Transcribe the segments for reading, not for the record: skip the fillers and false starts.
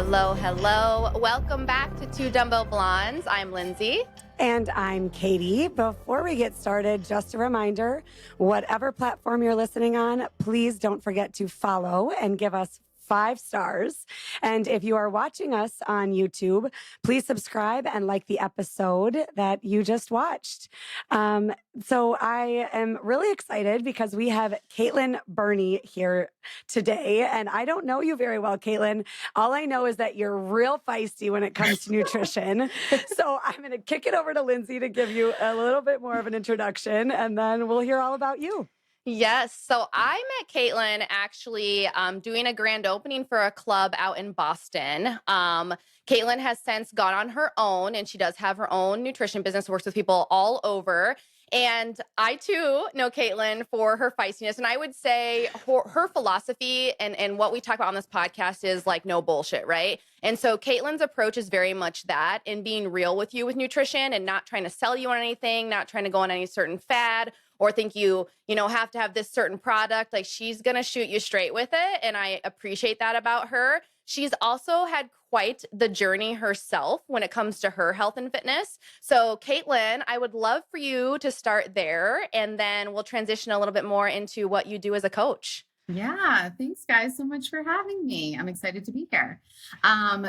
Hello, hello. Welcome back to Two Dumbbell Blondes. I'm Lindsay. And I'm Katie. Before we get started, just a reminder, whatever platform you're listening on, please don't forget to follow and give us 5 stars. And if you are watching us on YouTube, please subscribe and like the episode that you just watched. So I am really excited because we have Caitlin Birnie here today. And I don't know you very well, Caitlin. All I know is that you're real feisty when it comes to nutrition. So I'm going to kick it over to Lindsay to give you a little bit more of an introduction, and then we'll hear all about you. Yes. So I met Caitlin actually doing a grand opening for a club out in Boston. Caitlin has since gone on her own, and she does have her own nutrition business, works with people all over. And I, too, know Caitlin for her feistiness. And I would say her philosophy and what we talk about on this podcast is like no bullshit, right? And so Caitlin's approach is very much that, in being real with you with nutrition and not trying to sell you on anything, not trying to go on any certain fad or think you have to have this certain product. Like, she's going to shoot you straight with it. And I appreciate that about her. She's also had quite the journey herself when it comes to her health and fitness. So Caitlin, I would love for you to start there, and then we'll transition a little bit more into what you do as a coach. Yeah, thanks guys so much for having me. I'm excited to be here.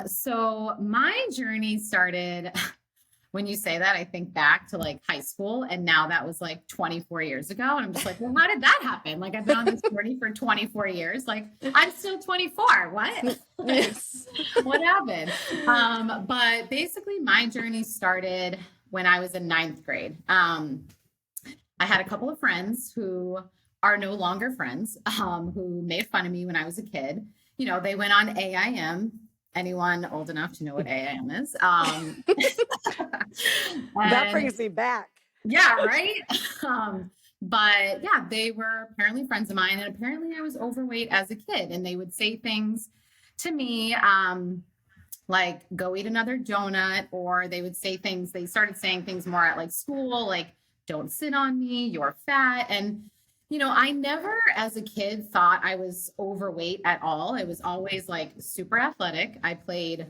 So my journey started, when you say that, I think back to like high school, and now that was like 24 years ago. And I'm just like, well, how did that happen? Like, I've been on this journey for 24 years. Like, I'm still 24. What? Yes. What happened? But basically my journey started when I was in 9th grade. I had a couple of friends who are no longer friends, who made fun of me when I was a kid. You know, they went on AIM. Anyone old enough to know what AIM is? That brings me back. Yeah, right? But yeah, they were apparently friends of mine, and apparently I was overweight as a kid, and they would say things to me, like, go eat another donut, or they started saying things more at like school, like, don't sit on me, you're fat. And I never as a kid thought I was overweight at all. I was always like super athletic. I played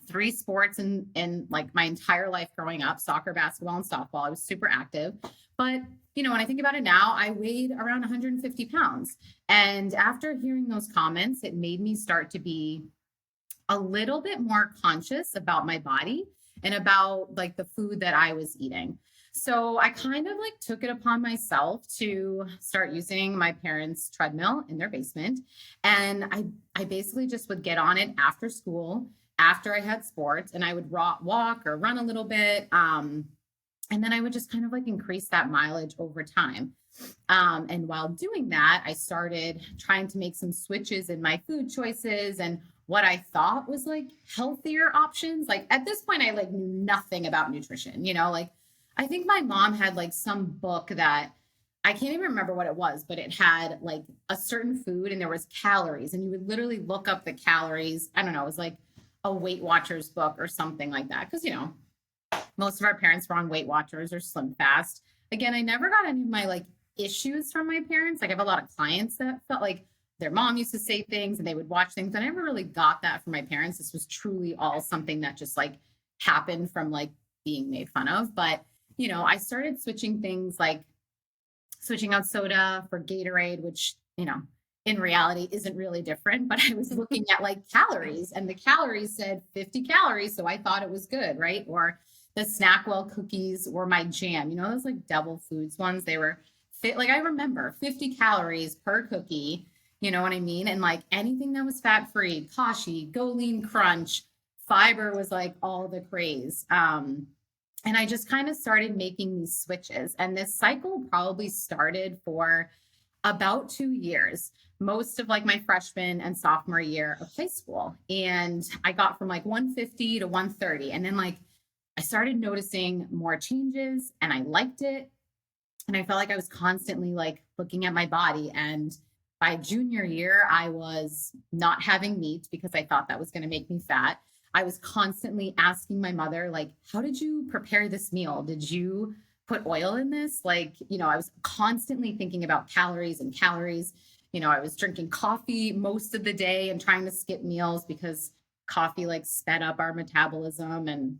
3 sports in like my entire life growing up: soccer, basketball, and softball. I was super active. But, when I think about it now, I weighed around 150 pounds. And after hearing those comments, it made me start to be a little bit more conscious about my body and about like the food that I was eating. So I kind of like took it upon myself to start using my parents' treadmill in their basement. And I basically just would get on it after school, after I had sports, and I would walk or run a little bit. And then I would just kind of like increase that mileage over time. And while doing that, I started trying to make some switches in my food choices and what I thought was like healthier options. Like, at this point, I like knew nothing about nutrition, like, I think my mom had like some book that I can't even remember what it was, but it had like a certain food and there was calories, and you would literally look up the calories. I don't know. It was like a Weight Watchers book or something like that. Cause most of our parents were on Weight Watchers or Slim Fast. Again, I never got any of my like issues from my parents. Like, I have a lot of clients that felt like their mom used to say things and they would watch things. I never really got that from my parents. This was truly all something that just like happened from like being made fun of. But I started switching things, like switching out soda for Gatorade, which, in reality isn't really different, but I was looking at like calories, and the calories said 50 calories. So I thought it was good, right? Or the Snackwell cookies were my jam. Those like Devil Foods ones, they were like, I remember 50 calories per cookie, you know what I mean? And like anything that was fat-free, Kashi, Go Lean Crunch, fiber was like all the craze. And I just kind of started making these switches. And this cycle probably started for about 2 years, most of like my freshman and sophomore year of high school. And I got from like 150 to 130. And then like I started noticing more changes, and I liked it. And I felt like I was constantly like looking at my body. And by junior year, I was not having meat because I thought that was going to make me fat. I was constantly asking my mother, like, how did you prepare this meal? Did you put oil in this? Like, I was constantly thinking about calories and calories. I was drinking coffee most of the day and trying to skip meals because coffee like sped up our metabolism. And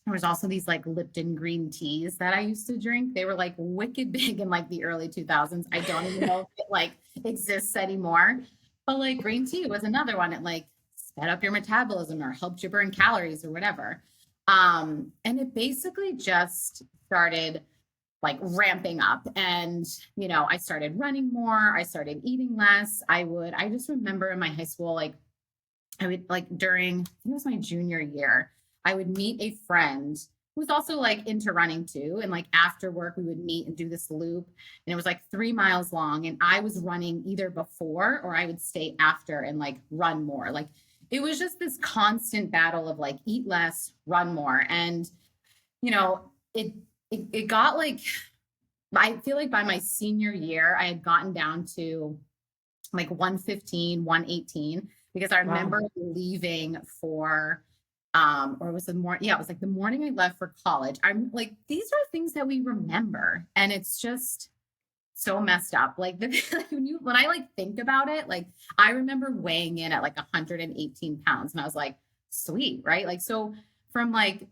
there was also these like Lipton green teas that I used to drink. They were like wicked big in like the early 2000s. I don't even know if it like exists anymore. But like green tea was another one. It like sped up your metabolism or helped you burn calories or whatever. And it basically just started like ramping up. And, you know, I started running more. I started eating less. I just remember in my high school, like I would like during, I think it was my junior year, I would meet a friend who was also like into running too. And like after work, we would meet and do this loop. And it was like 3 miles long. And I was running either before or I would stay after and like run more. Like it was just this constant battle of like eat less, run more. And, you know, it got like, I feel like by my senior year, I had gotten down to like 115, 118, because I remember leaving for, or it was the morning. Yeah, it was like the morning I left for college. I'm like, these are things that we remember. And it's just so messed up. Like when I like think about it, like I remember weighing in at like 118 pounds and I was like, sweet. Right. Like, so from like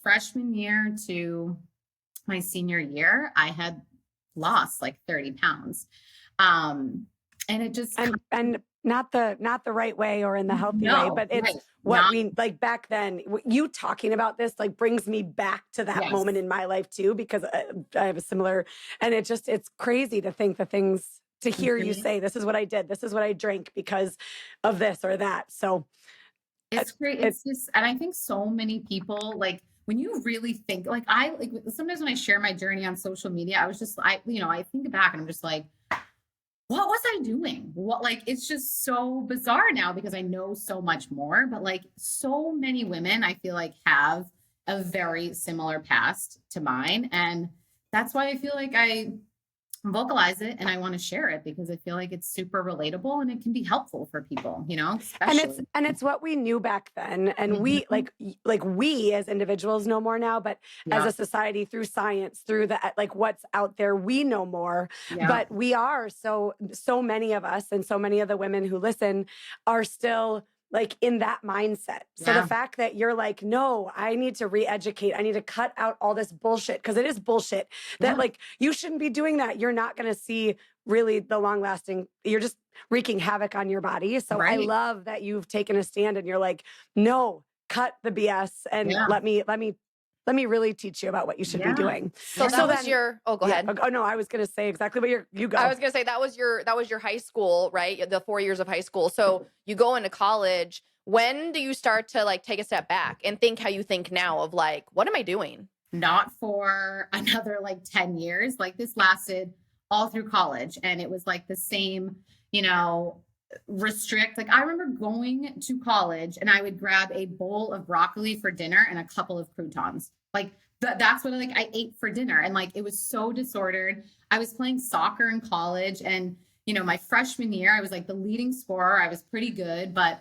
freshman year to my senior year, I had lost like 30 pounds. And it just and not the right way or in the healthy way, but it's right. what we like back then. You talking about this like brings me back to that Yes. moment in my life too, because I have a similar, and it's crazy to think the things, to hear you say, this is what I did, this is what I drank because of this or that. So it's great. It's just, and I think so many people, like when you really think, like I like sometimes when I share my journey on social media, I was just, I think back and I'm just like, what was I doing? What, like, it's just so bizarre now because I know so much more, but like so many women I feel like have a very similar past to mine. And that's why I feel like I vocalize it and I want to share it because I feel like it's super relatable and it can be helpful for people, you know, especially. And it's what we knew back then, and we like we as individuals know more now, but as a society, through science, through the like what's out there, we know more. But we are so many of us, and so many of the women who listen are still like in that mindset. So the fact that you're like, no, I need to re-educate, I need to cut out all this bullshit, because it is bullshit that like you shouldn't be doing that. You're not going to see really the long lasting, you're just wreaking havoc on your body. So I love that you've taken a stand and you're like, no, cut the BS and let me really teach you about what you should be doing. So that was your, go ahead. Oh no, I was going to say exactly what you go. I was going to say that was your high school, right? The 4 years of high school. So you go into college. When do you start to like take a step back and think how you think now of like, what am I doing? Not for another like 10 years. Like this lasted all through college. And it was like the same, you know, restrict. Like I remember going to college and I would grab a bowl of broccoli for dinner and a couple of croutons. Like that's what I ate for dinner. And like, it was so disordered. I was playing soccer in college and, you know, my freshman year, I was like the leading scorer. I was pretty good, but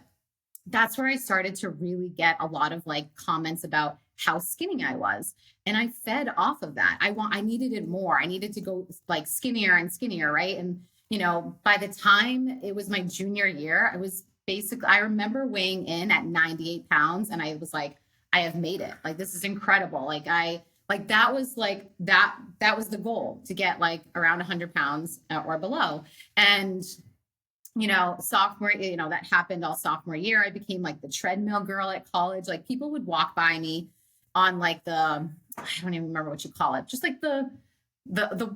that's where I started to really get a lot of like comments about how skinny I was. And I fed off of that. I needed it more. I needed to go like skinnier and skinnier. Right. And, you know, by the time it was my junior year, I remember weighing in at 98 pounds and I was like, I have made it. Like, this is incredible. That was the goal, to get like around 100 pounds or below. And, you know, sophomore, you know, that happened all sophomore year. I became like the treadmill girl at college. Like people would walk by me on like I don't even remember what you call it. Just like the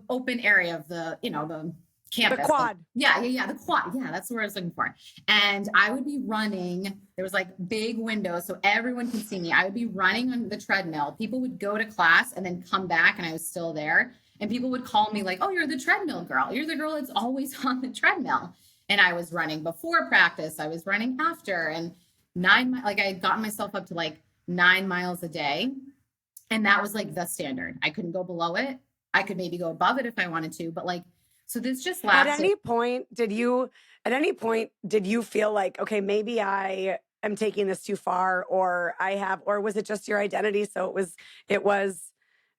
open area of the, you know, the campus. The quad. The quad. Yeah, that's where I was looking for. And I would be running. There was like big windows so everyone could see me. I would be running on the treadmill. People would go to class and then come back and I was still there. And people would call me like, oh, you're the treadmill girl. You're the girl that's always on the treadmill. And I was running before practice. I was running after, and I had gotten myself up to like 9 miles a day. And that was like the standard. I couldn't go below it. I could maybe go above it if I wanted to, but like, so this just lasted. At any point, did you feel like, okay, maybe I am taking this too far, or was it just your identity? So it was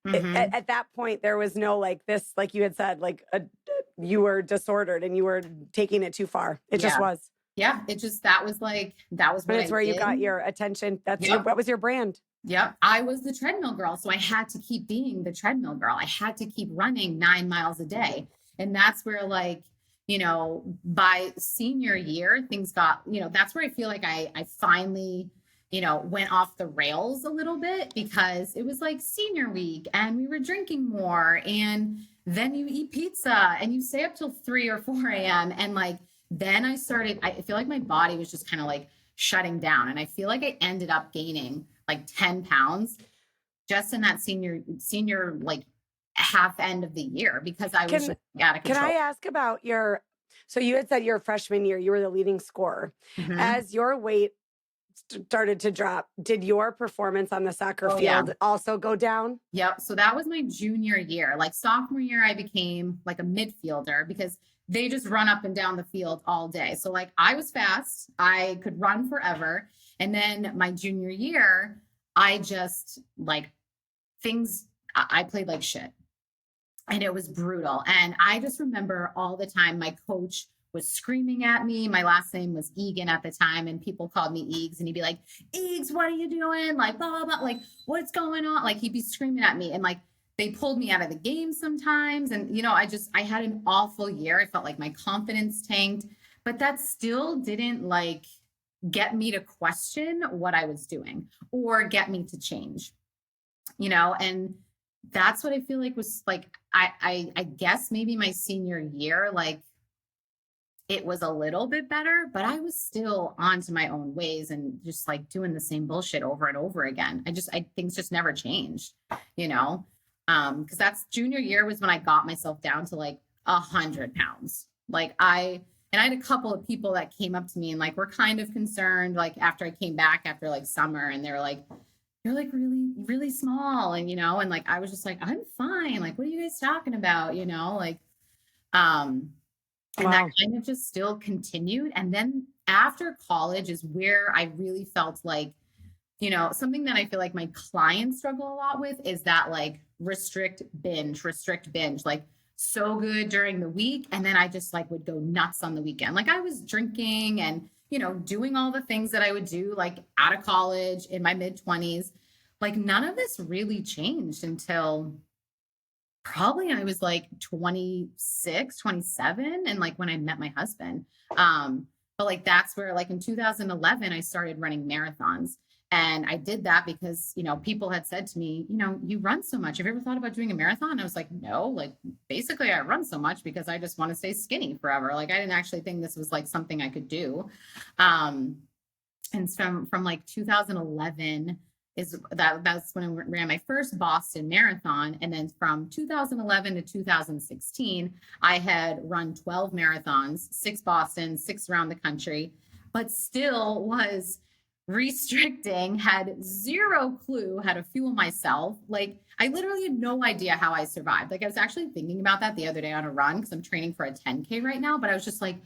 at that point, there was no like this, like you had said, like you were disordered and you were taking it too far. It just was. Yeah, it just, that was And what it's I where you got did. your attention. Yep. What was your brand? Yep. I was the treadmill girl. So I had to keep being the treadmill girl. I had to keep running 9 miles a day. And that's where, like, by senior year, things got, that's where I feel like I finally, went off the rails a little bit, because it was like senior week and we were drinking more. And then you eat pizza and you stay up till 3 or 4 a.m. And like, then I feel like my body was just kind of like shutting down. And I feel like I ended up gaining like 10 pounds just in that senior like half end of the year, because I was just out of Can control. I ask about so you had said your freshman year, you were the leading scorer. Mhm. As your weight started to drop, did your performance on the soccer field also go down? Yep. So that was my junior year. Like sophomore year, I became like a midfielder, because they just run up and down the field all day. So like I was fast, I could run forever. And then my junior year, I just like I played like shit, and it was brutal. And I just remember all the time my coach was screaming at me. My last name was Egan at the time, and people called me Eags, and he'd be like, Eags, what are you doing? Like, blah, blah, blah. Like, what's going on? Like, he'd be screaming at me, and like, they pulled me out of the game sometimes. And, I had an awful year. I felt like my confidence tanked, but that still didn't like get me to question what I was doing or get me to change, and that's what I feel like was like, I guess maybe my senior year, like it was a little bit better, but I was still onto my own ways and just like doing the same bullshit over and over again. Things just never changed, you know? Cause that's junior year was when I got myself down to like 100 pounds. And I had a couple of people that came up to me and like, were kind of concerned, like after I came back after like summer, and they were like, you're like really, really small. And, and like, I was just like, I'm fine. Like, what are you guys talking about? And that kind of just still continued. And then after college is where I really felt like, something that I feel like my clients struggle a lot with is that like restrict, binge, like so good during the week. And then I just like would go nuts on the weekend. Like I was drinking and, doing all the things that I would do like out of college in my mid-20s. Like none of this really changed until probably I was like 26, 27. And like when I met my husband, but like, that's where like in 2011, I started running marathons. And I did that because, people had said to me, you run so much. Have you ever thought about doing a marathon? I was like, no, like basically I run so much because I just want to stay skinny forever. Like I didn't actually think this was like something I could do. And from like 2011, that's when I ran my first Boston marathon. And then from 2011 to 2016, I had run 12 marathons, 6 Boston, 6 around the country, but still was restricting, had zero clue how to fuel myself. Like I literally had no idea how I survived. Like I was actually thinking about that the other day on a run, because I'm training for a 10K right now, but I was just like,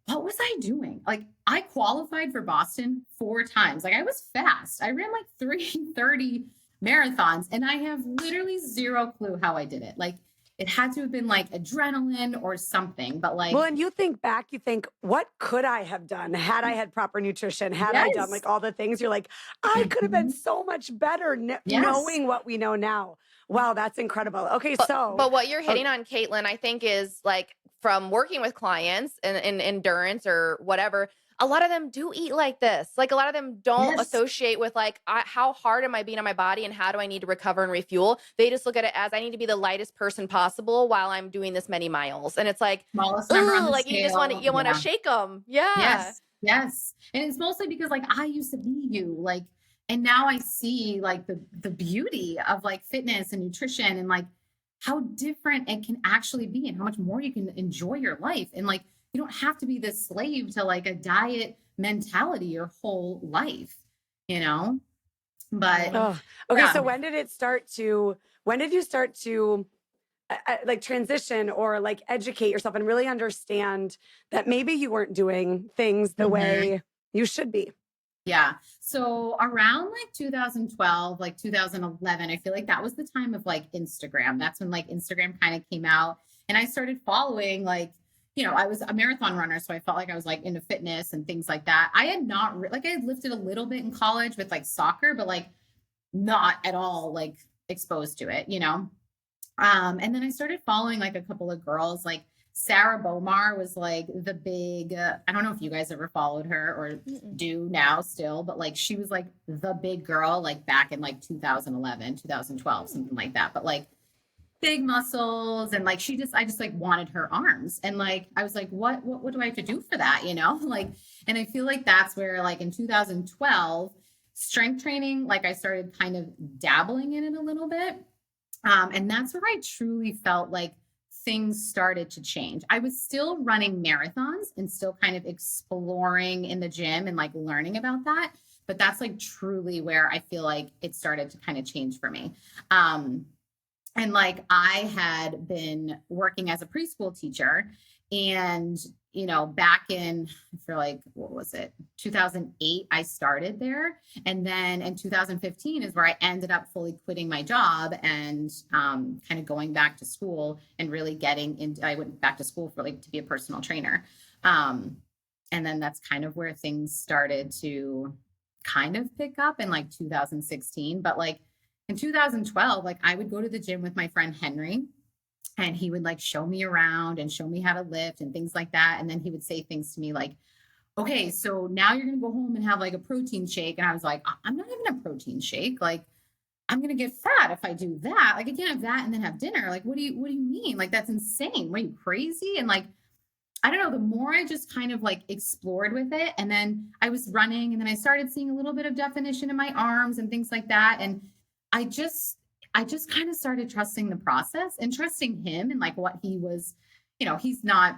what was I doing? Like I qualified for Boston 4 times. Like I was fast. I ran like 3:30 marathons, and I have literally zero clue how I did it. Like it had to have been like adrenaline or something, but like. Well, and you think back, you think, what could I have done had I had proper nutrition? Had I done like all the things? You're like, I could have been so much better knowing what we know now. Wow, that's incredible. Okay, but what you're hitting on, Caitlin, I think is like from working with clients in endurance or whatever, a lot of them do eat like this. Like a lot of them don't associate with like, how hard am I being on my body and how do I need to recover and refuel? They just look at it as I need to be the lightest person possible while I'm doing this many miles. And it's like, like you just want to shake them. Yeah. Yes. And it's mostly because like, I used to be you, like, and now I see like the beauty of like fitness and nutrition and like how different it can actually be and how much more you can enjoy your life. And like, you don't have to be this slave to like a diet mentality your whole life, but okay. So when did you start to like transition or like educate yourself and really understand that maybe you weren't doing things the way you should be? Yeah. So around like 2012, like 2011, I feel like that was the time of like Instagram. That's when like Instagram kind of came out, and I started following like, I was a marathon runner, so I felt like I was like into fitness and things like that. I had not like I had lifted a little bit in college with like soccer, but like not at all like exposed to it, and then I started following like a couple of girls, like Sarah Bomar was like the big, I don't know if you guys ever followed her or do now still, but like she was like the big girl, like back in like 2011, 2012, something like that. But like big muscles and like I just like wanted her arms. And like, I was like, what do I have to do for that? Like, and I feel like that's where like in 2012, strength training, like I started kind of dabbling in it a little bit. And that's where I truly felt like things started to change. I was still running marathons and still kind of exploring in the gym and like learning about that. But that's like truly where I feel like it started to kind of change for me. And like I had been working as a preschool teacher and, back in for like, what was it? 2008, I started there. And then in 2015 is where I ended up fully quitting my job and kind of going back to school and really getting into, I went back to school for like to be a personal trainer. And then that's kind of where things started to kind of pick up in like 2016. But like in 2012, like I would go to the gym with my friend Henry and he would like show me around and show me how to lift and things like that. And then he would say things to me like, okay, so now you're going to go home and have like a protein shake. And I was like, I'm not having a protein shake. Like, I'm going to get fat if I do that. Like, I can't have that and then have dinner. Like, what do you mean? Like, that's insane. What, are you crazy? And like, I don't know, the more I just kind of like explored with it. And then I was running and then I started seeing a little bit of definition in my arms and things like that. And I just kind of started trusting the process and trusting him and like what he was, he's not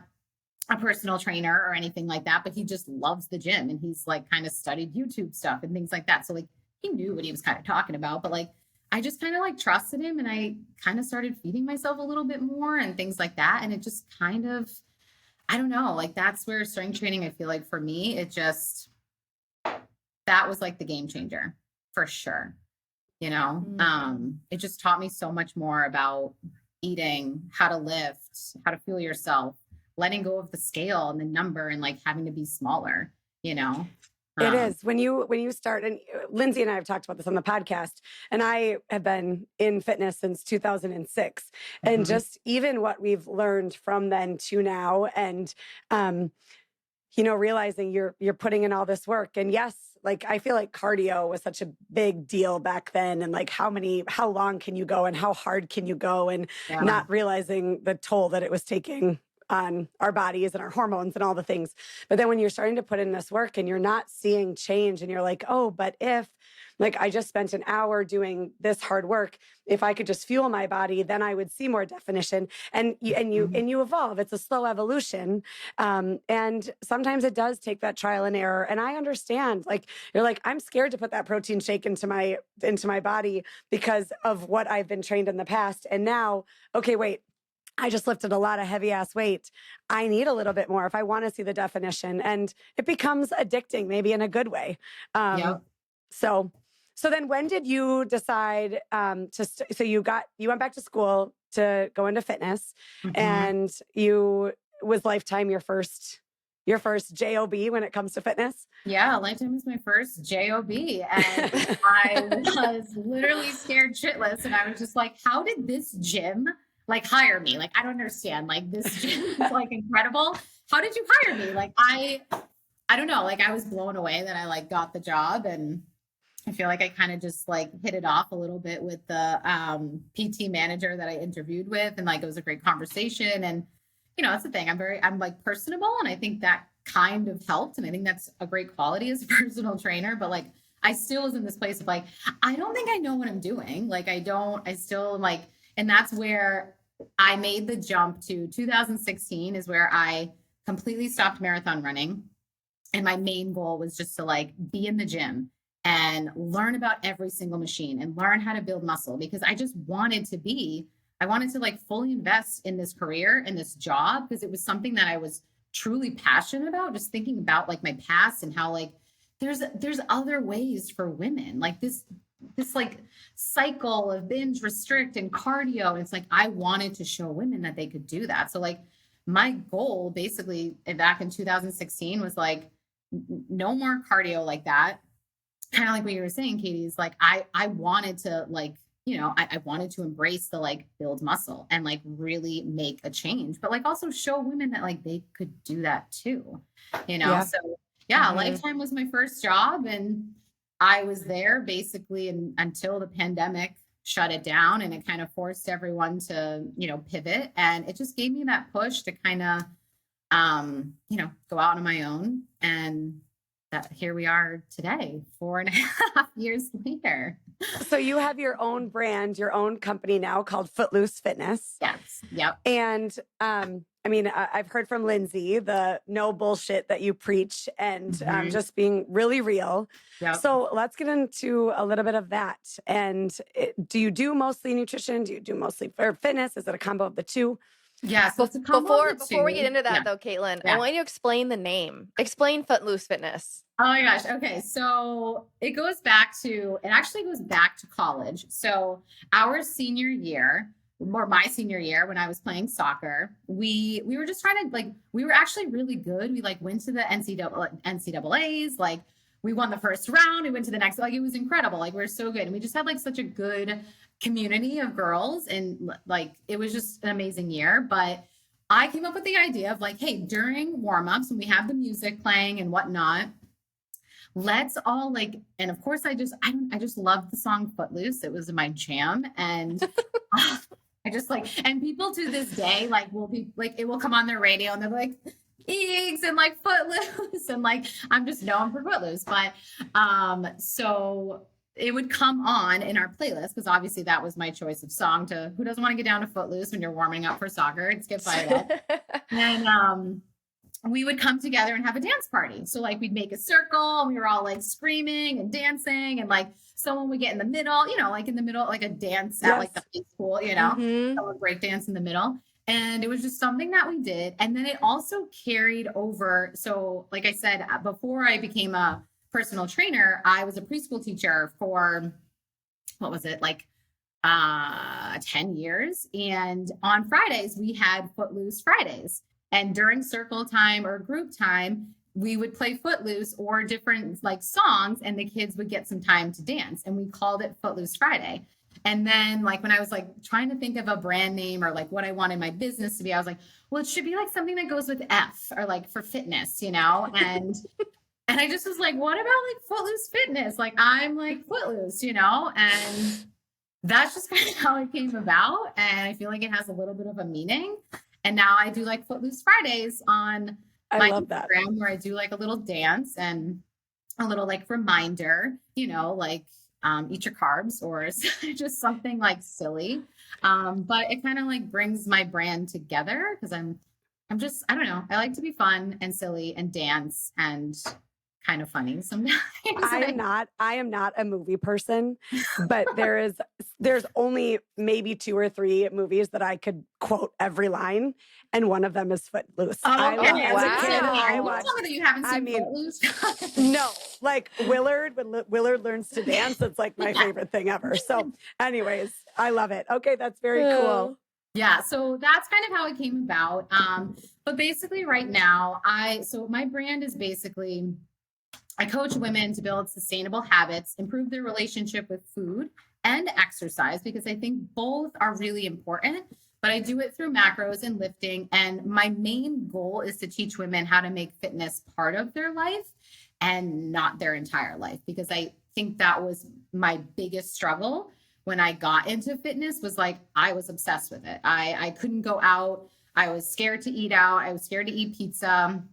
a personal trainer or anything like that, but he just loves the gym and he's like kind of studied YouTube stuff and things like that. So like he knew what he was kind of talking about, but like I just kind of like trusted him and I kind of started feeding myself a little bit more and things like that. And it just kind of, I don't know, like that's where strength training, I feel like for me, that was like the game changer for sure. It just taught me so much more about eating, how to lift, how to fuel yourself, letting go of the scale and the number and like having to be smaller, It is when you start, and Lindsay and I have talked about this on the podcast, and I have been in fitness since 2006, and just even what we've learned from then to now, and realizing you're putting in all this work, and yes, like I feel like cardio was such a big deal back then, and like how long can you go, and how hard can you go, and not realizing the toll that it was taking on our bodies and our hormones and all the things. But then when you're starting to put in this work and you're not seeing change and you're like, oh, but if like I just spent an hour doing this hard work, if I could just fuel my body, then I would see more definition. And you evolve. It's a slow evolution. And sometimes it does take that trial and error. And I understand, like, you're like, I'm scared to put that protein shake into my body because of what I've been trained in the past. And now, okay, wait, I just lifted a lot of heavy ass weight. I need a little bit more if I want to see the definition, and it becomes addicting, maybe in a good way. So then when did you decide so you went back to school to go into fitness, and was Lifetime your first job when it comes to fitness? Yeah, Lifetime was my first job, and I was literally scared shitless, and I was just like, how did this gym like hire me? Like, I don't understand. Like, this gym is like incredible. How did you hire me? Like, I don't know. Like, I was blown away that I like got the job, and I feel like I kind of just like hit it off a little bit with the PT manager that I interviewed with, and like it was a great conversation. And that's the thing. I'm like personable, and I think that kind of helped. And I think that's a great quality as a personal trainer. But like, I still was in this place of like, I don't think I know what I'm doing. Like, I still am like, and that's where I made the jump to 2016 is where I completely stopped marathon running. And my main goal was just to like be in the gym and learn about every single machine and learn how to build muscle, because I just wanted to like fully invest in this career and this job, because it was something that I was truly passionate about, just thinking about like my past and how like there's other ways for women, like this like cycle of binge, restrict, and cardio. And it's like, I wanted to show women that they could do that. So like my goal basically back in 2016 was like, no more cardio like that. Kind of like what you were saying, Katie, is like, I wanted to like, I wanted to embrace the like build muscle and like really make a change, but like also show women that like they could do that too, Yeah. So yeah, Lifetime was my first job, and I was there basically until the pandemic shut it down, and it kind of forced everyone to, pivot. And it just gave me that push to kind of, go out on my own. And that here we are today, 4.5 years later. So you have your own brand, your own company now called Footloose Fitness. Yes. Yep. And I mean, I've heard from Lindsay the no bullshit that you preach and just being really real. Yep. So let's get into a little bit of that. And do you do mostly nutrition? Do you do mostly for fitness? Is it a combo of the two? Yeah. So before we get into that though, Caitlin, I want you to explain the name. Explain Footloose Fitness. Oh my gosh. Okay. So it actually goes back to college. So our senior year, or my senior year, when I was playing soccer, we were just trying to like, we were actually really good. We like went to the NCAAs, like we won the first round. We went to the next, like it was incredible. Like we were so good. And we just had like such a good community of girls. And like, it was just an amazing year. But I came up with the idea of like, hey, during warm-ups, when we have the music playing and whatnot, let's all like, and of course I just loved the song Footloose. It was my jam. And I just like, and people to this day, like will be like, it will come on their radio and they're like, Eags and like Footloose. And like, I'm just known for Footloose. But so it would come on in our playlist, because obviously that was my choice of song to, who doesn't want to get down to Footloose when you're warming up for soccer? It's get fired up. And we would come together and have a dance party. So like we'd make a circle and we were all like screaming and dancing, and like someone would get in the middle, like in the middle, like a dance at like the high school, someone break dance in the middle. And it was just something that we did. And then it also carried over. So like I said, before I became a personal trainer, I was a preschool teacher for, what was it? Like 10 years. And on Fridays, we had Footloose Fridays. And during circle time or group time, we would play Footloose or different like songs, and the kids would get some time to dance. And we called it Footloose Friday. And then like when I was like trying to think of a brand name or like what I wanted my business to be, I was like, well, it should be like something that goes with F, or like for fitness, and and I just was like, what about like Footloose Fitness? Like I'm like Footloose, and that's just kind of how it came about. And I feel like it has a little bit of a meaning. And now I do like Footloose Fridays on my Instagram, where I do like a little dance and a little like reminder, like eat your carbs, or just something like silly. But it kind of like brings my brand together, because I'm just, I don't know. I like to be fun and silly and dance and kind of funny sometimes. I am not a movie person, but there's only maybe 2 or 3 movies that I could quote every line, and one of them is Footloose. Oh, As a kid, I watched. Tell me that you haven't seen Footloose. No, like Willard, when Willard learns to dance, it's like my favorite thing ever. So anyways, I love it. Okay, that's very cool. Yeah, so that's kind of how it came about. But basically right now, so my brand is basically, I coach women to build sustainable habits, improve their relationship with food and exercise, because I think both are really important, but I do it through macros and lifting. And my main goal is to teach women how to make fitness part of their life and not their entire life, because I think that was my biggest struggle when I got into fitness, was like, I was obsessed with it. I couldn't go out. I was scared to eat out. I was scared to eat pizza.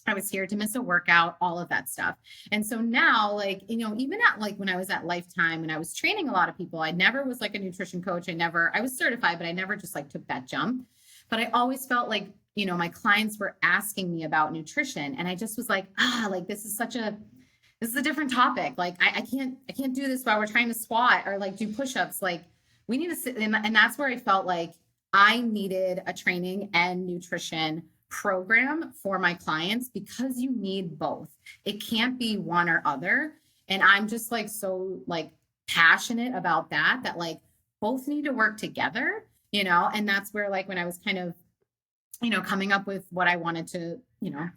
I was scared to miss a workout, all of that stuff. And so now, like, even at like when I was at Lifetime and I was training a lot of people, I never was like a nutrition coach. I was certified, but I never just like took that jump. But I always felt like, my clients were asking me about nutrition, and I just was like, like, this is a different topic. Like, I can't do this while we're trying to squat or like do push-ups. Like, we need to sit. And that's where I felt like I needed a training and nutrition program for my clients, because you need both. It can't be one or other. And I'm just like so like passionate about that like both need to work together, and that's where like when I was kind of coming up with what I wanted to,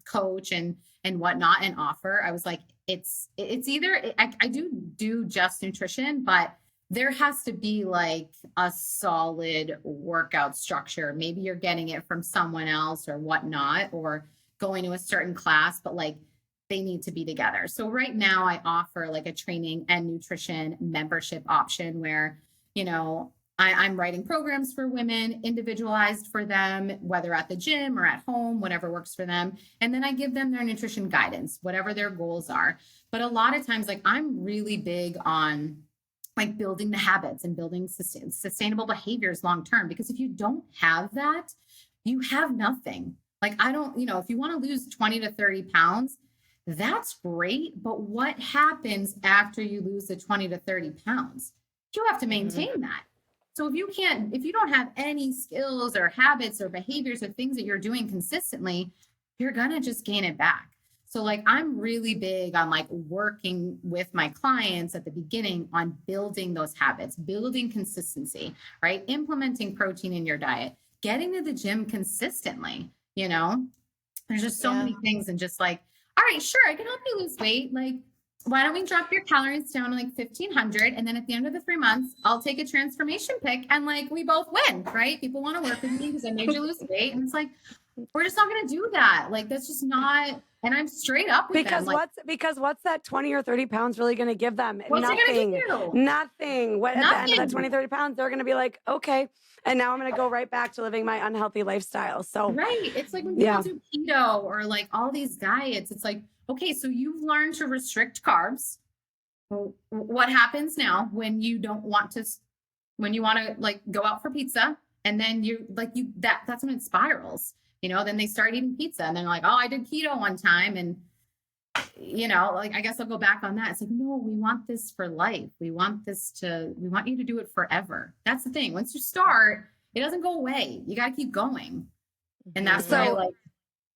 coach and whatnot and offer, I was like, it's either I do just nutrition, but there has to be like a solid workout structure. Maybe you're getting it from someone else or whatnot, or going to a certain class, but like they need to be together. So right now I offer like a training and nutrition membership option where, I'm writing programs for women, individualized for them, whether at the gym or at home, whatever works for them. And then I give them their nutrition guidance, whatever their goals are. But a lot of times, like I'm really big on like building the habits and building sustainable behaviors long term, because if you don't have that, you have nothing. Like I don't, if you want to lose 20 to 30 pounds, that's great. But what happens after you lose the 20 to 30 pounds? You have to maintain that. So if you don't have any skills or habits or behaviors or things that you're doing consistently, you're going to just gain it back. So like, I'm really big on like working with my clients at the beginning on building those habits, building consistency, right? Implementing protein in your diet, getting to the gym consistently, there's just so many things, and just like, all right, sure, I can help you lose weight. Like, why don't we drop your calories down to like 1,500? And then at the end of the 3 months, I'll take a transformation pic and like we both win, right? People want to work with me because I made you lose weight. And it's like, we're just not going to do that. Like, that's just not, and I'm straight up with them. Like, what's that 20 or 30 pounds really going to give them? What's it going to give you? Nothing. At the end of that 20, 30 pounds, they're going to be like, okay. And now I'm going to go right back to living my unhealthy lifestyle. So, right. It's like when people do keto or like all these diets, it's like, okay, so you've learned to restrict carbs. Well, what happens now when you want to like go out for pizza, and then that's when it spirals, then they start eating pizza and they're like, oh, I did keto one time. And, like, I guess I'll go back on that. It's like, no, we want this for life. We want you to do it forever. That's the thing. Once you start, it doesn't go away. You got to keep going. And that's why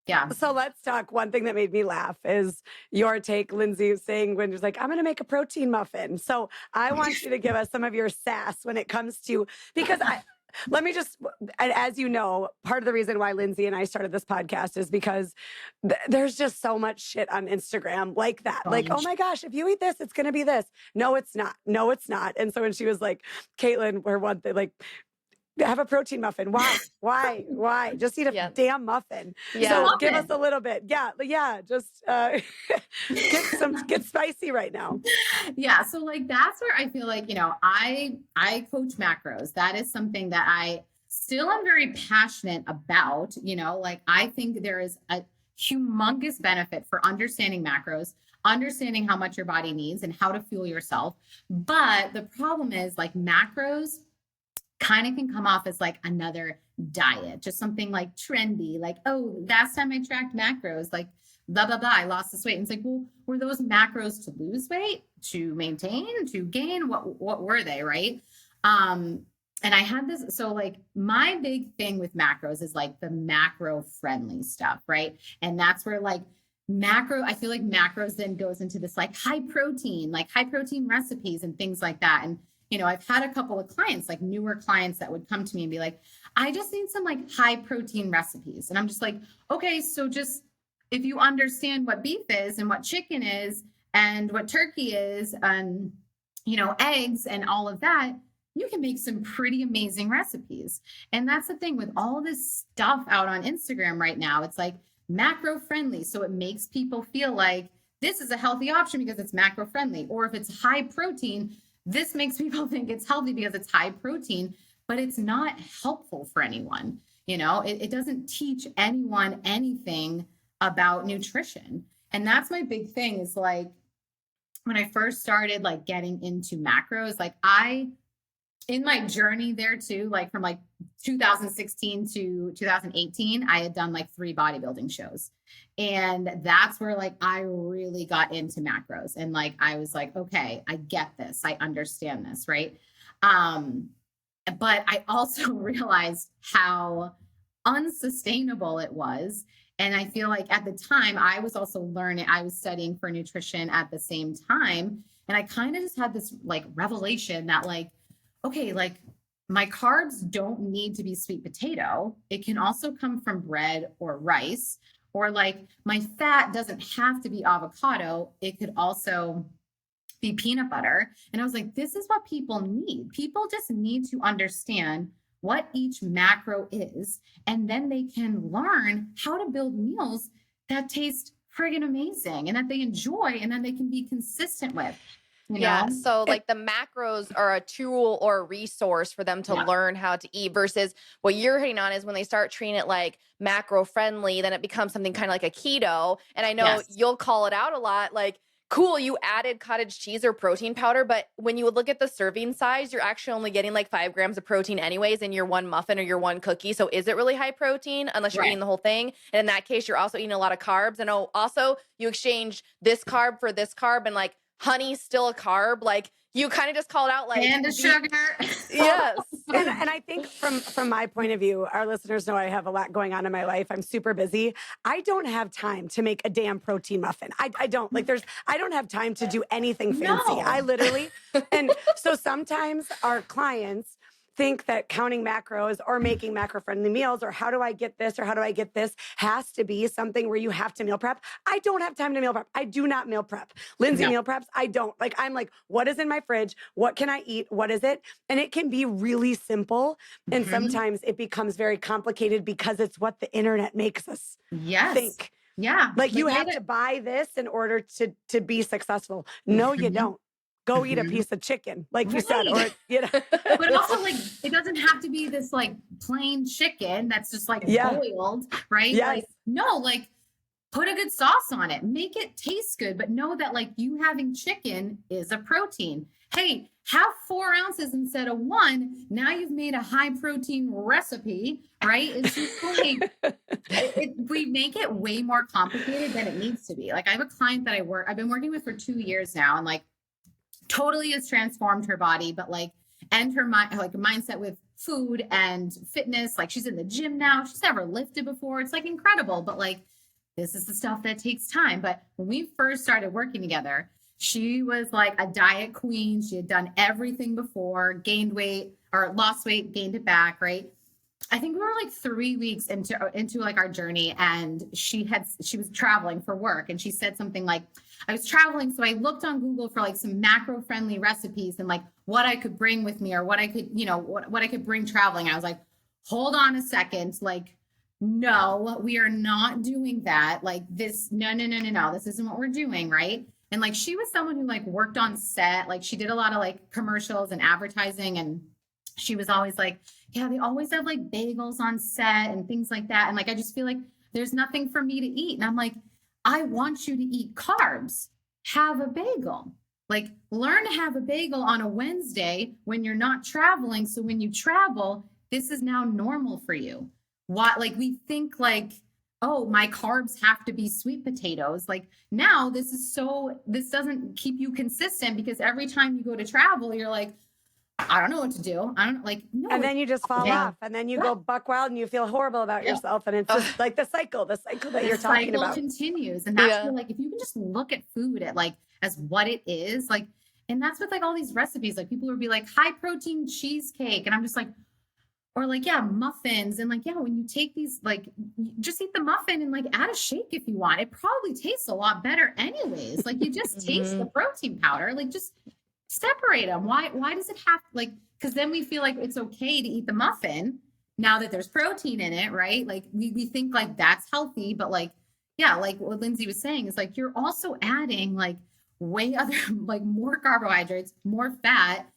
yeah. So let's talk. One thing that made me laugh is your take, Lindsay, saying when you're like, I'm going to make a protein muffin. So I want you to give us some of your sass when it comes to, because let me just, as you know, part of the reason why Lindsay and I started this podcast is because there's just so much shit on Instagram like that. Like, oh my gosh, if you eat this, it's going to be this. No, it's not. No, it's not. And so when she was like, Caitlin, we're one thing, like, have a protein muffin. Why? Just eat a damn muffin. So give us a little bit. Yeah. Just get spicy right now. Yeah. So like, that's where I feel like, I coach macros. That is something that I still am very passionate about, like I think there is a humongous benefit for understanding macros, understanding how much your body needs and how to fuel yourself. But the problem is like macros kind of can come off as like another diet, just something like trendy, like, oh, last time I tracked macros, like blah, blah, blah, I lost this weight. And it's like, well, were those macros to lose weight, to maintain, to gain? What were they, right? And I had this, so like my big thing with macros is like the macro friendly stuff, right? And that's where like I feel like macros then goes into this like high protein recipes and things like that. And I've had a couple of clients, like newer clients, that would come to me and be like, I just need some like high protein recipes. And I'm just like, okay, so just if you understand what beef is and what chicken is and what turkey is and, eggs and all of that, you can make some pretty amazing recipes. And that's the thing with all this stuff out on Instagram right now. It's like macro friendly. So it makes people feel like this is a healthy option because it's macro friendly. Or if it's high protein, this makes people think it's healthy because it's high protein, but it's not helpful for anyone. It doesn't teach anyone anything about nutrition. And that's my big thing is like, when I first started like getting into macros, like in my journey there too, like from like 2016 to 2018, I had done like 3 bodybuilding shows. And that's where like I really got into macros. And like, I was like, okay, I get this. I understand this. Right. But I also realized how unsustainable it was. And I feel like at the time I was also I was studying for nutrition at the same time. And I kind of just had this like revelation that like, okay, like my carbs don't need to be sweet potato. It can also come from bread or rice, or like my fat doesn't have to be avocado. It could also be peanut butter. And I was like, this is what people need. People just need to understand what each macro is, and then they can learn how to build meals that taste friggin' amazing and that they enjoy and that they can be consistent with. Yeah. So like the macros are a tool or a resource for them to learn how to eat versus what you're hitting on is when they start treating it like macro friendly, then it becomes something kind of like a keto. And I know you'll call it out a lot, like, cool, you added cottage cheese or protein powder, but when you look at the serving size, you're actually only getting like 5 grams of protein anyways in your one muffin or your one cookie. So is it really high protein unless you're eating the whole thing? And in that case, you're also eating a lot of carbs. And also you exchange this carb for this carb, and like honey's still a carb. Like you kind of just called out like and the sugar. Yes. And I think from my point of view, our listeners know I have a lot going on in my life. I'm super busy. I don't have time to make a damn protein muffin. I don't like I don't have time to do anything fancy. No. I literally, and so sometimes our clients think that counting macros or making macro friendly meals or how do I get this or how do I get this has to be something where you have to meal prep. I don't have time to meal prep. I do not meal prep. Lindsay meal preps. I don't. Like, I'm like, what is in my fridge? What can I eat? What is it? And it can be really simple. And sometimes it becomes very complicated because it's what the internet makes us think. Yeah. Like you have to buy this in order to be successful. No, you don't. Go eat a piece of chicken, like you said, or, you know. But also, like, it doesn't have to be this, like, plain chicken that's just, like, boiled, right? Yes. Like, no, like, put a good sauce on it. Make it taste good, but know that, like, you having chicken is a protein. Hey, have 4 ounces instead of 1. Now you've made a high-protein recipe, right? It's just like, we make it way more complicated than it needs to be. Like, I have a client that I've been working with for 2 years now, and, like, totally has transformed her body, but like, and her mind, like mindset with food and fitness. Like she's in the gym now. She's never lifted before. It's like incredible, but like, this is the stuff that takes time. But when we first started working together, she was like a diet queen. She had done everything before, gained weight or lost weight, gained it back. Right. I think we were like 3 weeks into like our journey, and she was traveling for work, and she said something like, I was traveling, so I looked on Google for like some macro friendly recipes and like what I could bring with me or what I could, you know, what I could bring traveling. And I was like, hold on a second. Like, no, we are not doing that. Like this, no. This isn't what we're doing. Right. And like, she was someone who like worked on set. Like she did a lot of like commercials and advertising, and she was always like, yeah, they always have like bagels on set and things like that. And like, I just feel like there's nothing for me to eat. And I'm like, I want you to eat carbs. Have a bagel. Like learn to have a bagel on a Wednesday when you're not traveling. So when you travel, this is now normal for you. What, like we think like, oh, my carbs have to be sweet potatoes. Like now this doesn't keep you consistent because every time you go to travel, you're like, I don't know what to do. I don't like, no. And then you just fall off, and then you go buck wild and you feel horrible about yourself. And it's just like the cycle that you're talking about continues. And that's where, like, if you can just look at food at like, as what it is, like, and that's with like all these recipes, like people would be like high protein cheesecake. And I'm just like, or like, yeah, muffins. And like, yeah, when you take these, like, just eat the muffin and like add a shake if you want. It probably tastes a lot better anyways. Like you just taste the protein powder, like just separate them. Why does it have like, because then we feel like it's okay to eat the muffin now that there's protein in it, right? Like we think like that's healthy, but like, yeah, like what Lindsay was saying is like, you're also adding like way other, like more carbohydrates, more fat,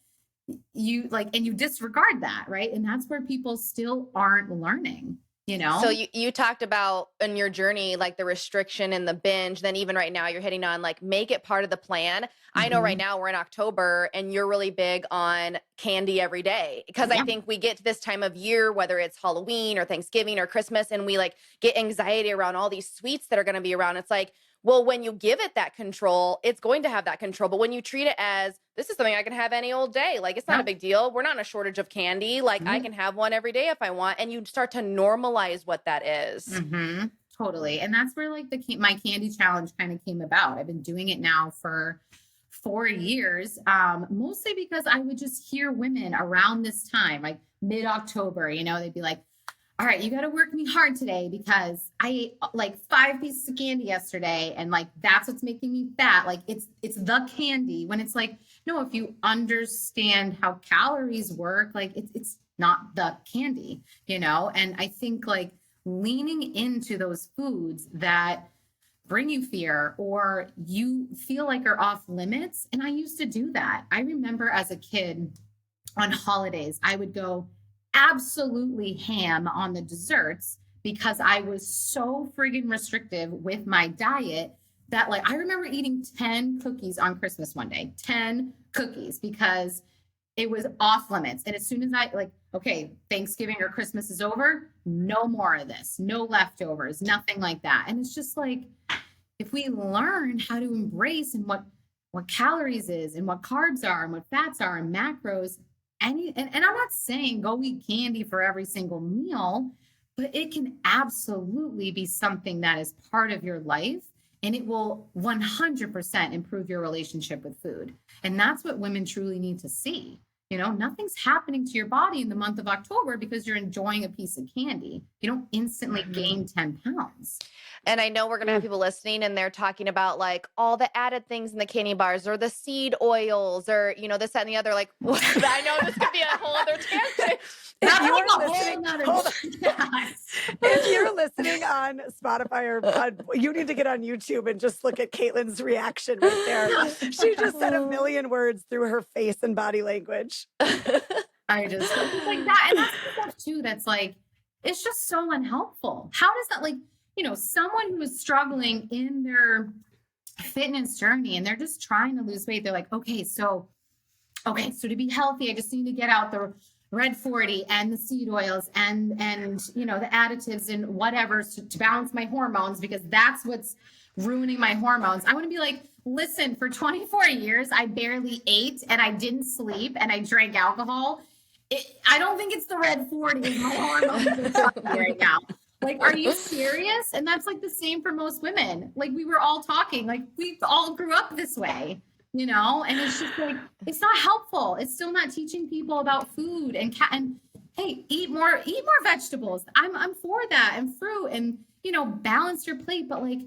you like, and you disregard that, right? And that's where people still aren't learning. You know? So you talked about in your journey, like the restriction and the binge, then even right now you're hitting on like, make it part of the plan. I know right now we're in October and you're really big on candy every day because I think we get to this time of year, whether it's Halloween or Thanksgiving or Christmas, and we like get anxiety around all these sweets that are going to be around. It's like, well, when you give it that control, it's going to have that control. But when you treat it as, this is something I can have any old day, like it's not a big deal. We're not in a shortage of candy. Like I can have one every day if I want. And you start to normalize what that is. Totally. And that's where like my candy challenge kind of came about. I've been doing it now for 4 years, mostly because I would just hear women around this time, like mid-October, they'd be like, all right, you got to work me hard today because I ate like 5 pieces of candy yesterday. And like, that's what's making me fat. Like it's the candy, when it's like, no, if you understand how calories work, like it's not the candy, and I think like leaning into those foods that bring you fear or you feel like are off limits. And I used to do that. I remember as a kid on holidays, I would go absolutely ham on the desserts because I was so friggin' restrictive with my diet that like I remember eating 10 cookies on Christmas one day, 10 cookies because it was off limits. And as soon as I like, okay, Thanksgiving or Christmas is over, no more of this, no leftovers, nothing like that. And it's just like, if we learn how to embrace and what calories is and what carbs are and what fats are and macros, and I'm not saying go eat candy for every single meal, but it can absolutely be something that is part of your life and it will 100% improve your relationship with food. And that's what women truly need to see. Nothing's happening to your body in the month of October because you're enjoying a piece of candy. You don't instantly gain 10 pounds. And I know we're going to have people listening and they're talking about like all the added things in the candy bars or the seed oils or, this, that, and the other. Like, I know this could be a whole other tangent. If you're listening on Spotify or you need to get on YouTube and just look at Caitlin's reaction right there. She just said a million words through her face and body language. I just like that. And that's the stuff too. That's like, it's just so unhelpful. How does that like, someone who is struggling in their fitness journey and they're just trying to lose weight. They're like, okay, so to be healthy, I just need to get out the red 40 and the seed oils and the additives and whatever to balance my hormones because that's what's ruining my hormones. I want to be like, listen, for 24 years, I barely ate and I didn't sleep and I drank alcohol. I don't think it's the red 40 is my hormones right now. Like, are you serious? And that's like the same for most women. Like we were all talking, like we all grew up this way. And it's just like, it's not helpful. It's still not teaching people about food and hey, eat more vegetables. I'm for that and fruit and, balance your plate. But like,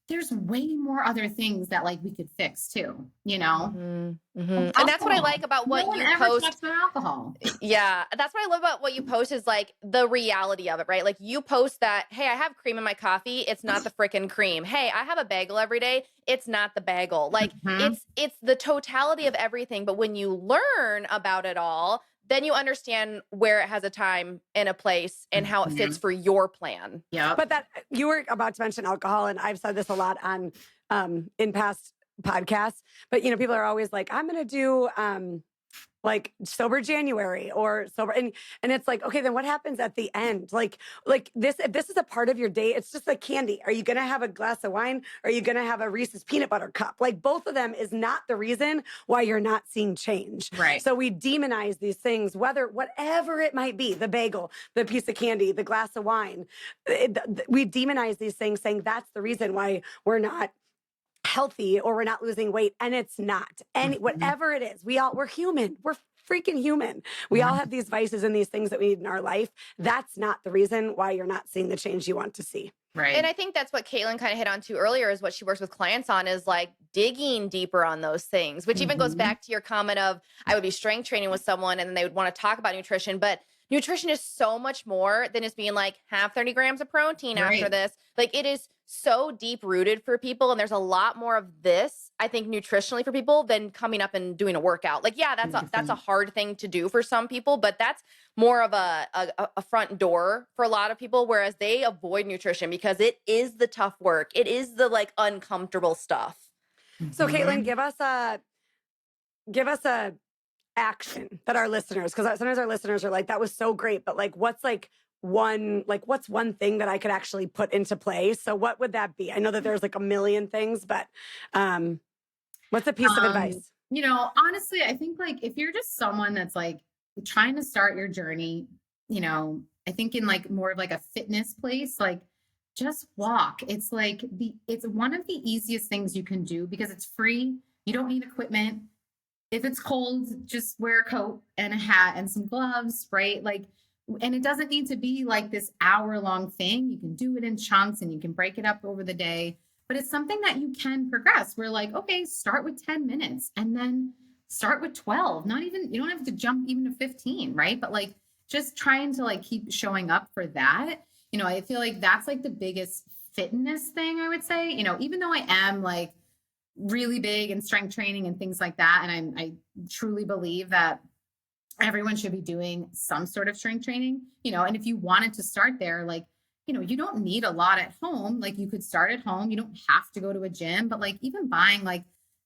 there's way more other things that like we could fix too, Mm-hmm. And that's what I like about what no you one ever post. talks about alcohol. Yeah. That's what I love about what you post is like the reality of it, right? Like you post that, hey, I have cream in my coffee. It's not the freaking cream. Hey, I have a bagel every day. It's not the bagel. Like it's the totality of everything. But when you learn about it all, then you understand where it has a time and a place and how it fits for your plan. Yeah. But that you were about to mention alcohol, and I've said this a lot on in past podcasts. But people are always like, I'm going to do like sober January or sober, and it's like, okay, then what happens at the end? Like this, if this is a part of your day, it's just like candy. Are you going to have a glass of wine? Or are you going to have a Reese's peanut butter cup? Like both of them is not the reason why you're not seeing change. Right. So we demonize these things, whatever it might be, the bagel, the piece of candy, the glass of wine. We demonize these things saying that's the reason why we're not healthy or we're not losing weight, and it's not. And whatever it is, we're human. We're freaking human. We all have these vices and these things that we need in our life. That's not the reason why you're not seeing the change you want to see. Right. And I think that's what Caitlin kind of hit on too earlier is what she works with clients on is like digging deeper on those things, which even goes back to your comment of I would be strength training with someone and then they would want to talk about nutrition, but nutrition is so much more than just being like have 30 grams of protein after this. Like it is so deep rooted for people. And there's a lot more of this, I think, nutritionally for people than coming up and doing a workout. Like, yeah, that's a hard thing to do for some people, but that's more of a front door for a lot of people, whereas they avoid nutrition because it is the tough work. It is the like uncomfortable stuff. So Caitlin, give us a action that our listeners, because sometimes our listeners are like, that was so great, but like, what's one thing that I could actually put into play? So what would that be? I know that there's like a million things, but what's a piece of advice? Honestly, I think like if you're just someone that's like trying to start your journey, I think in like more of like a fitness place, like just walk. It's like it's one of the easiest things you can do because it's free. You don't need equipment. if it's cold, just wear a coat and a hat and some gloves, right? Like, and it doesn't need to be like this hour-long thing. You can do it in chunks and you can break it up over the day, but it's something that you can progress. We're like, okay, start with 10 minutes and then start with 12. Not even, you don't have to jump even to 15, right? But like just trying to like keep showing up for that. You know, I feel like that's like the biggest fitness thing, I would say. You know, even though I am like really big in strength training and things like that, and I truly believe that everyone should be doing some sort of strength training, you know, and if you wanted to start there, like, you know, you don't need a lot at home. Like you could start at home. You don't have to go to a gym, but like even buying like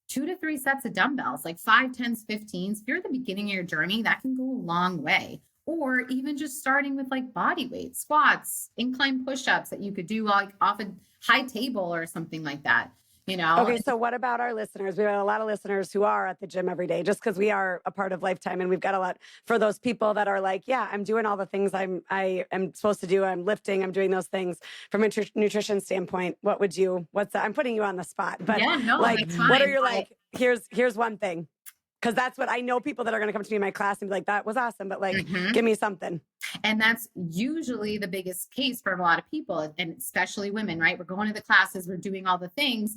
2 to 3 sets of dumbbells, like 5, 10s, 15s. If you're at the beginning of your journey, that can go a long way. Or even just starting with like body weight, squats, incline push-ups that you could do like off a high table or something like that. You know? Okay, so what about our listeners? We have a lot of listeners who are at the gym every day just because we are a part of Lifetime, and we've got a lot for those people that are like, yeah, I'm doing all the things I am supposed to do. I'm lifting, I'm doing those things. From a nutrition standpoint, I'm putting you on the spot, but yeah, no, like, that's fine. what are your like, here's one thing. Because that's what I know, people that are going to come to me in my class and be like, that was awesome, but like, give me something. And that's usually the biggest case for a lot of people, and especially women, right? We're going to the classes, we're doing all the things.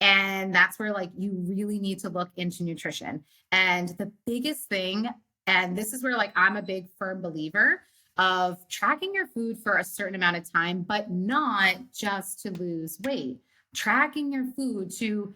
And that's where like you really need to look into nutrition. And the biggest thing, and this is where like I'm a big firm believer of tracking your food for a certain amount of time, but not just to lose weight. Tracking your food to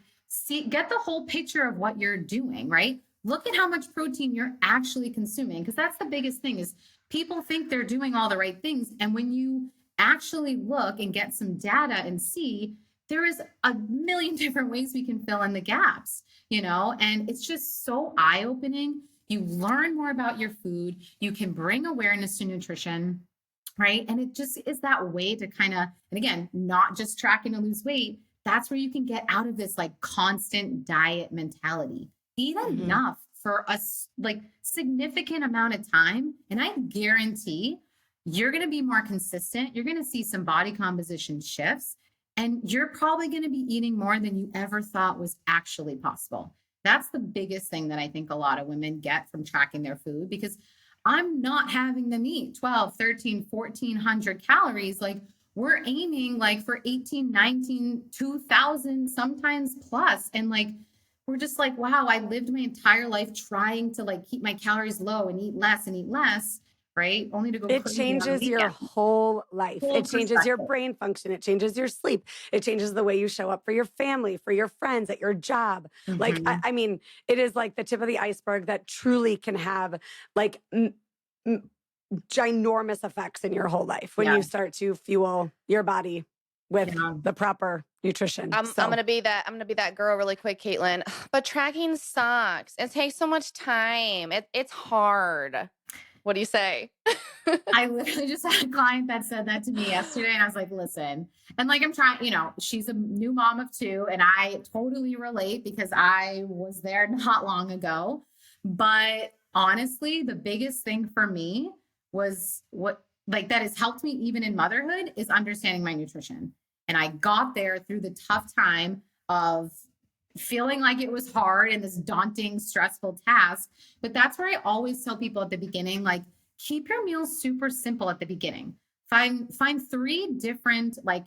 get the whole picture of what you're doing, right? Look at how much protein you're actually consuming, because that's the biggest thing is people think they're doing all the right things. And when you actually look and get some data and see, there is a million different ways we can fill in the gaps, you know, and it's just so eye-opening. You learn more about your food. You can bring awareness to nutrition, right? And it just is that way to kind of, and again, not just tracking to lose weight. That's where you can get out of this like constant diet mentality. Eat enough for a like significant amount of time. And I guarantee you're going to be more consistent. You're going to see some body composition shifts, and you're probably going to be eating more than you ever thought was actually possible. That's the biggest thing that I think a lot of women get from tracking their food, because I'm not having them eat 12, 13, 1400 calories. Like we're aiming like for 18, 19, 2000, sometimes plus. And like, we're just like, wow, I lived my entire life trying to like keep my calories low and eat less, right? Only to go. It changes your whole life. It changes your brain function. It changes your sleep. It changes the way you show up for your family, for your friends, at your job. Like, I mean, it is like the tip of the iceberg that truly can have like ginormous effects in your whole life when you start to fuel your body with the proper nutrition. I'm gonna be that girl really quick, Caitlin. But tracking sucks. It takes so much time. It's hard. What do you say? I literally just had a client that said that to me yesterday, and I was like, listen, and like, I'm trying, you know, she's a new mom of 2, and I totally relate because I was there not long ago. But honestly, the biggest thing for me was what like that has helped me even in motherhood is understanding my nutrition. And I got there through the tough time of feeling like it was hard and this daunting, stressful task. But that's where I always tell people at the beginning, like, keep your meals super simple at the beginning. Find 3 different like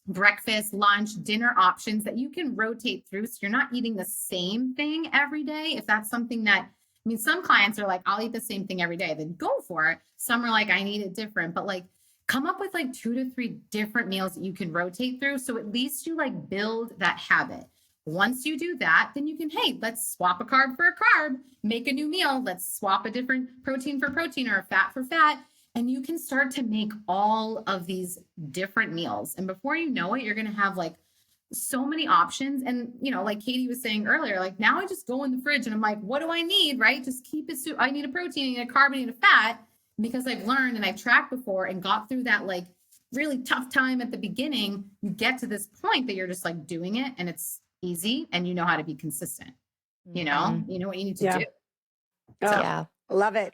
breakfast, lunch, dinner options that you can rotate through. So you're not eating the same thing every day. If that's something that, I mean, some clients are like, I'll eat the same thing every day, then go for it. Some are like, I need it different, but like, come up with like 2 to 3 different meals that you can rotate through. So at least you like build that habit. Once you do that, then you can, hey, let's swap a carb for a carb, make a new meal. Let's swap a different protein for protein or a fat for fat. And you can start to make all of these different meals. And before you know it, you're going to have like so many options. And, you know, like Katie was saying earlier, like now I just go in the fridge and I'm like, what do I need? Right? Just keep it. I need a protein, I need a carb, I need a fat, because I've learned and I've tracked before and got through that like really tough time at the beginning. You get to this point that you're just like doing it and it's easy and you know how to be consistent. You know what you need to do. So, love it.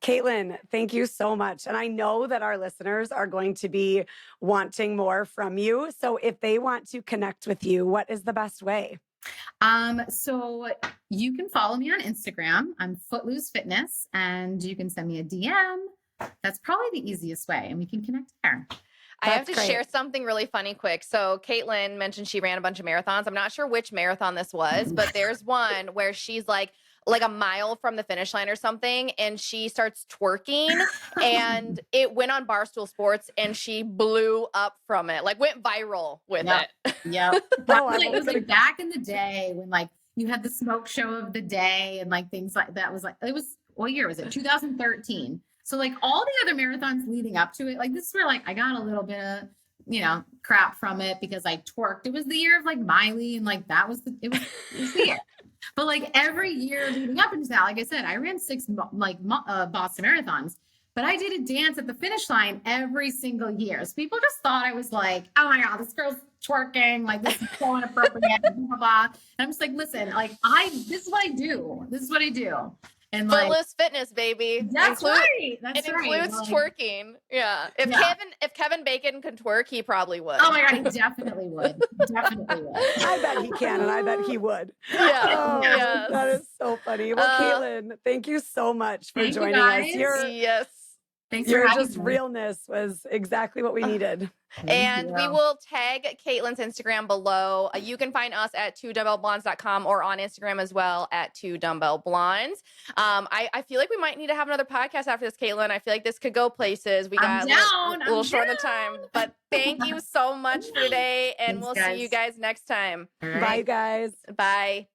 Caitlin, thank you so much. And I know that our listeners are going to be wanting more from you. So if they want to connect with you, what is the best way? So you can follow me on Instagram. I'm Footloose Fitness, and you can send me a DM. That's probably the easiest way, and we can connect there. I have That's to great. share something really funny quick. So Caitlin mentioned she ran a bunch of marathons. I'm not sure which marathon this was, but there's one where she's like a mile from the finish line or something, and she starts twerking, and it went on Barstool Sports, and she blew up from it, like went viral with Yep. it. Yep. Oh, It was like back in the day when like you had the smoke show of the day and like things like that. Was like, it was, what year was it? 2013. So like all the other marathons leading up to it, like this is where like I got a little bit of, crap from it because I twerked. It was the year of like Miley, and like that was it was the year. But like every year leading up into that, like I said, I ran 6 Boston marathons, but I did a dance at the finish line every single year. So people just thought I was like, oh my God, this girl's twerking, like this is so inappropriate, blah, blah, blah. And I'm just like, listen, like this is what I do. This is what I do. And like, Footloose Fitness, baby. that's right. That's It right. includes Like, twerking. Yeah. If Yeah. Kevin Bacon could twerk, he probably would. oh my God, he definitely would. Definitely would. I bet he can, and I bet he would. Yeah. Oh, Yes. that is so funny. Well, Caitlin, thank you so much for Thank you, joining us. guys. Yes. Thanks for Your having just me. realness was exactly what we needed. And we will tag Caitlin's Instagram below. You can find us at 2dumbbellblondes.com or on Instagram as well at 2dumbbellblondes. I feel like we might need to have another podcast after this, Caitlin. I feel like this could go places. We got a little short on the time. But thank you so much for today, and Thanks, we'll guys. see you guys next time. All right. Bye, guys. Bye.